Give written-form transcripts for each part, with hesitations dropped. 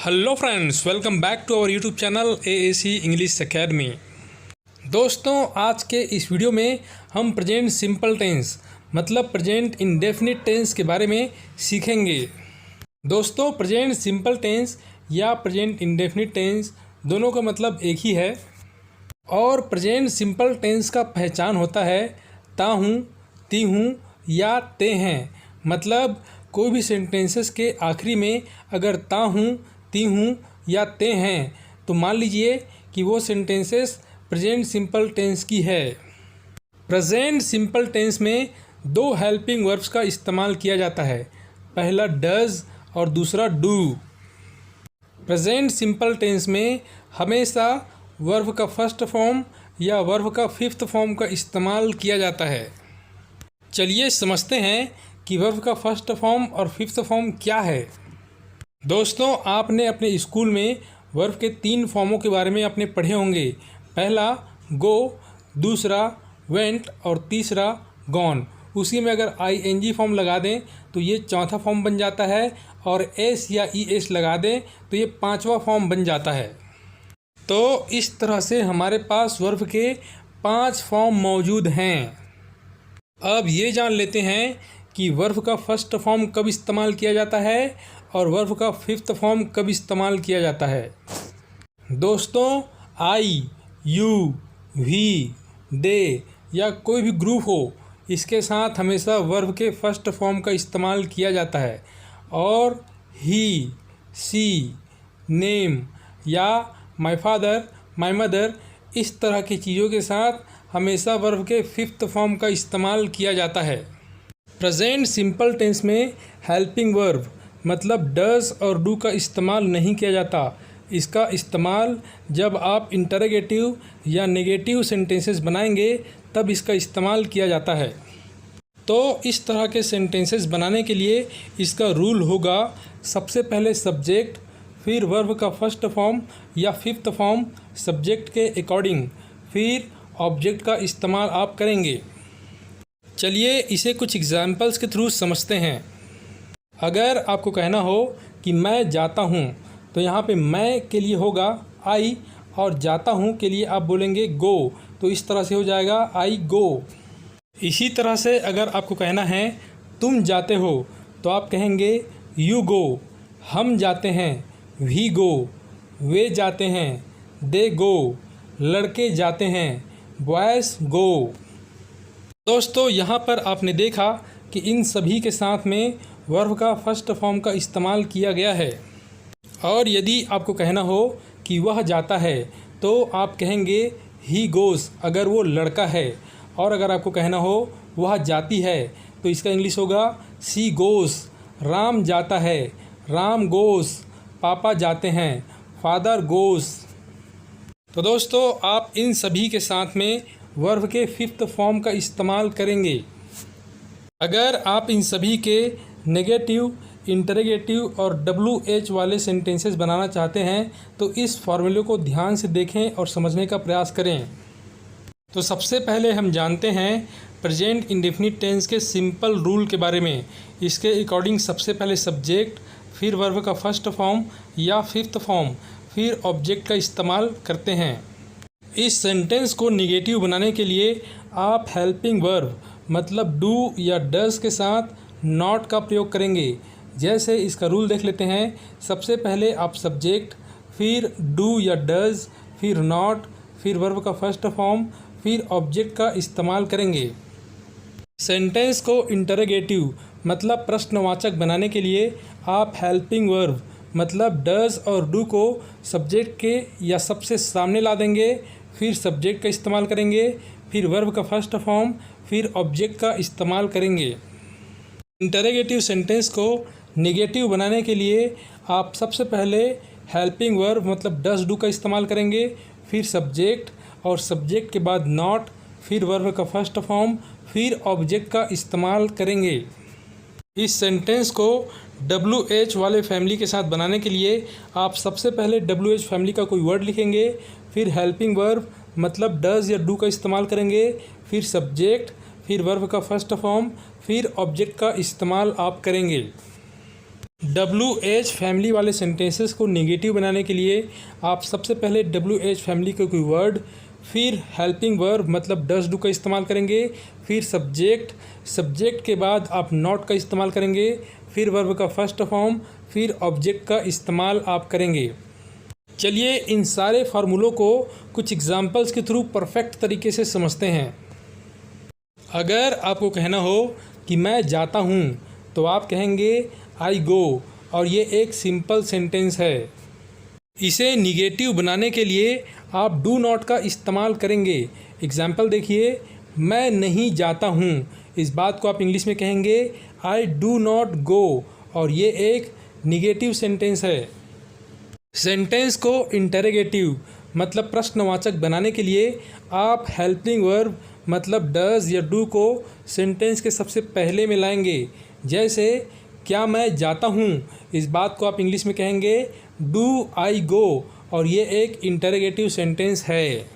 Hello friends, welcome back to our YouTube channel AAC English academy. दोस्तों, आज के इस वीडियो में हम प्रेजेंट सिंपल टेंस मतलब प्रेजेंट इंडेफिनिट टेंस के बारे में सीखेंगे। दोस्तों, प्रेजेंट सिंपल टेंस या प्रेजेंट इंडेफिनिट टेंस दोनों का मतलब एक ही है और प्रेजेंट सिंपल टेंस का पहचान होता है ता हूँ, ती हूँ या ते हैं। मतलब कोई भी सेंटेंसेस के आखिरी में अगर ता हूँ, ती हूँ या ते हैं तो मान लीजिए कि वो सेंटेंसेस प्रेजेंट सिंपल टेंस की है। प्रेजेंट सिंपल टेंस में दो हेल्पिंग वर्ब्स का इस्तेमाल किया जाता है, पहला डज और दूसरा डू। प्रेजेंट सिंपल टेंस में हमेशा वर्ब का फर्स्ट फॉर्म या वर्ब का फिफ्थ फॉर्म का इस्तेमाल किया जाता है। चलिए समझते हैं कि वर्ब का फर्स्ट फॉर्म और फिफ्थ फॉर्म क्या है। दोस्तों, आपने अपने स्कूल में वर्ब के 3 फॉर्मों के बारे में आपने पढ़े होंगे। पहला गो, दूसरा वेंट और तीसरा गॉन। उसी में अगर ING फॉर्म लगा दें तो ये चौथा फॉर्म बन जाता है और S या ES लगा दें तो ये 5वां फॉर्म बन जाता है। तो इस तरह से हमारे पास वर्ब के 5 फॉर्म मौजूद हैं। अब ये जान लेते हैं कि वर्ब का फर्स्ट फॉर्म कब इस्तेमाल किया जाता है और वर्ब का फिफ्थ फॉर्म कब इस्तेमाल किया जाता है। दोस्तों, आई, यू, वी, दे या कोई भी ग्रुप हो, इसके साथ हमेशा वर्ब के फर्स्ट फॉर्म का इस्तेमाल किया जाता है और ही, सी, नेम या माय फादर, माय मदर इस तरह की चीज़ों के साथ हमेशा वर्ब के फिफ्थ फॉर्म का इस्तेमाल किया जाता है। प्रेजेंट सिंपल टेंस में हेल्पिंग वर्ब मतलब डज और डू का इस्तेमाल नहीं किया जाता। इसका इस्तेमाल जब आप इंटरोगेटिव या नेगेटिव सेंटेंसेस बनाएंगे तब इसका इस्तेमाल किया जाता है। तो इस तरह के सेंटेंसेस बनाने के लिए इसका रूल होगा, सबसे पहले सब्जेक्ट, फिर वर्ब का फर्स्ट फॉर्म या फिफ्थ फॉर्म सब्जेक्ट के अकॉर्डिंग, फिर ऑब्जेक्ट का इस्तेमाल आप करेंगे। चलिए इसे कुछ एग्जाम्पल्स के थ्रू समझते हैं। अगर आपको कहना हो कि मैं जाता हूँ तो यहाँ पे मैं के लिए होगा आई और जाता हूँ के लिए आप बोलेंगे गो, तो इस तरह से हो जाएगा आई गो। इसी तरह से अगर आपको कहना है तुम जाते हो तो आप कहेंगे यू गो। हम जाते हैं, वी गो। वे जाते हैं, दे गो। लड़के जाते हैं, बॉयज़ गो। दोस्तों, यहाँ पर आपने देखा कि इन सभी के साथ में वर्ब का फर्स्ट फॉर्म का इस्तेमाल किया गया है। और यदि आपको कहना हो कि वह जाता है तो आप कहेंगे ही गोज़ अगर वो लड़का है, और अगर आपको कहना हो वह जाती है तो इसका इंग्लिश होगा सी गोज़। राम जाता है, राम गोज़। पापा जाते हैं, फादर गोज़। तो दोस्तों, आप इन सभी के साथ में वर्ब के फिफ्थ फॉर्म का इस्तेमाल करेंगे। अगर आप इन सभी के नेगेटिव, इंटरोगेटिव और WH वाले सेंटेंसेस बनाना चाहते हैं तो इस फॉर्मूले को ध्यान से देखें और समझने का प्रयास करें। तो सबसे पहले हम जानते हैं प्रेजेंट इंडेफिनिट टेंस के सिंपल रूल के बारे में। इसके अकॉर्डिंग सबसे पहले सब्जेक्ट, फिर वर्ब का फर्स्ट फॉर्म या फिफ्थ फॉर्म, फिर ऑब्जेक्ट का इस्तेमाल करते हैं। इस सेंटेंस को निगेटिव बनाने के लिए आप हेल्पिंग वर्ब मतलब डू या डज के साथ नॉट का प्रयोग करेंगे। जैसे इसका रूल देख लेते हैं। सबसे पहले आप सब्जेक्ट, फिर डू या डज, फिर नॉट, फिर वर्ब का फर्स्ट फॉर्म, फिर ऑब्जेक्ट का इस्तेमाल करेंगे। सेंटेंस को इंटरोगेटिव मतलब प्रश्नवाचक बनाने के लिए आप हेल्पिंग वर्ब मतलब डज और डू को सब्जेक्ट के या सबसे सामने ला देंगे, फिर सब्जेक्ट का इस्तेमाल करेंगे, फिर वर्ब का फर्स्ट फॉर्म, फिर ऑब्जेक्ट का इस्तेमाल करेंगे। इंटरोगेटिव सेंटेंस को नेगेटिव बनाने के लिए आप सबसे पहले हेल्पिंग वर्ब मतलब डज डू का इस्तेमाल करेंगे, फिर सब्जेक्ट और सब्जेक्ट के बाद नॉट, फिर वर्ब का फर्स्ट फॉर्म, फिर ऑब्जेक्ट का इस्तेमाल करेंगे। इस सेंटेंस को WH वाले फैमिली के साथ बनाने के लिए आप सबसे पहले WH फैमिली का कोई वर्ड लिखेंगे, फिर हेल्पिंग वर्ब मतलब डज या डू का इस्तेमाल करेंगे, फिर सब्जेक्ट, फिर वर्ब का फर्स्ट फॉर्म, फिर ऑब्जेक्ट का इस्तेमाल आप करेंगे। WH फैमिली वाले सेंटेंसेस को नेगेटिव बनाने के लिए आप सबसे पहले WH फैमिली का कोई वर्ड, फिर हेल्पिंग वर्ब मतलब डज डू का इस्तेमाल करेंगे, फिर सब्जेक्ट के बाद आप नॉट का इस्तेमाल करेंगे, फिर वर्ब का फर्स्ट फॉर्म, फिर ऑब्जेक्ट का इस्तेमाल आप करेंगे। चलिए इन सारे फार्मूलों को कुछ एग्जाम्पल्स के थ्रू परफेक्ट तरीके से समझते हैं। अगर आपको कहना हो कि मैं जाता हूँ तो आप कहेंगे आई गो, और ये एक सिंपल सेंटेंस है। इसे निगेटिव बनाने के लिए आप डू नॉट का इस्तेमाल करेंगे। एग्जाम्पल देखिए, मैं नहीं जाता हूँ, इस बात को आप इंग्लिश में कहेंगे आई डू नॉट गो, और ये एक निगेटिव सेंटेंस है। सेंटेंस को इंटरोगेटिव मतलब प्रश्नवाचक बनाने के लिए आप हेल्पिंग वर्ब मतलब डज या डू को सेंटेंस के सबसे पहले में लाएंगे। जैसे क्या मैं जाता हूँ, इस बात को आप इंग्लिश में कहेंगे डू आई गो, और ये एक इंटरोगेटिव सेंटेंस है।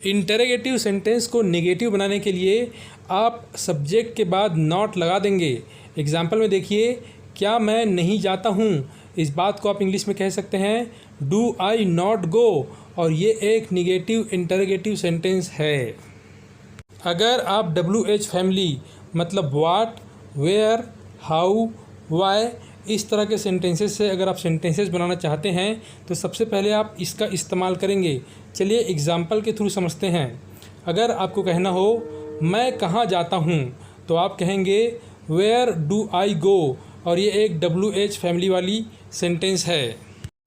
इंटरोगेटिव सेंटेंस को नेगेटिव बनाने के लिए आप सब्जेक्ट के बाद नॉट लगा देंगे। एग्जाम्पल में देखिए, क्या मैं नहीं जाता हूँ, इस बात को आप इंग्लिश में कह सकते हैं डू आई नॉट गो, और ये एक निगेटिव इंटरोगेटिव सेंटेंस है। अगर आप WH फैमिली मतलब व्हाट, वेयर, हाउ, वाई इस तरह के सेंटेंसेस से अगर आप सेंटेंसेस बनाना चाहते हैं तो सबसे पहले आप इसका इस्तेमाल करेंगे। चलिए एग्जाम्पल के थ्रू समझते हैं। अगर आपको कहना हो मैं कहाँ जाता हूँ, तो आप कहेंगे वेयर डू आई गो, और ये एक WH फैमिली वाली सेंटेंस है।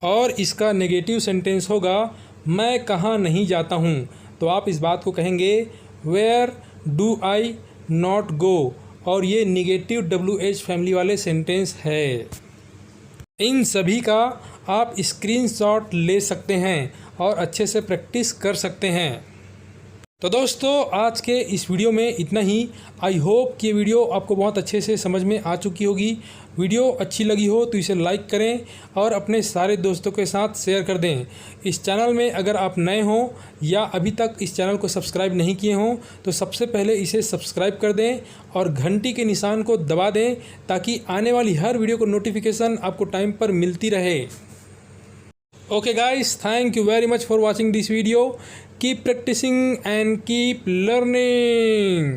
और इसका नेगेटिव सेंटेंस होगा मैं कहाँ नहीं जाता हूँ, तो आप इस बात को कहेंगे where do I not go, और ये निगेटिव WH फैमिली वाले सेंटेंस है। इन सभी का आप स्क्रीनशॉट ले सकते हैं और अच्छे से प्रैक्टिस कर सकते हैं। तो दोस्तों आज के इस वीडियो में इतना ही। आई होप कि ये वीडियो आपको बहुत अच्छे से समझ में आ चुकी होगी। वीडियो अच्छी लगी हो तो इसे लाइक करें और अपने सारे दोस्तों के साथ शेयर कर दें। इस चैनल में अगर आप नए हों या अभी तक इस चैनल को सब्सक्राइब नहीं किए हों तो सबसे पहले इसे सब्सक्राइब कर दें और घंटी के निशान को दबा दें, ताकि आने वाली हर वीडियो को नोटिफिकेशन आपको टाइम पर मिलती रहे। Okay guys, thank you very much for watching this video. Keep practicing and keep learning.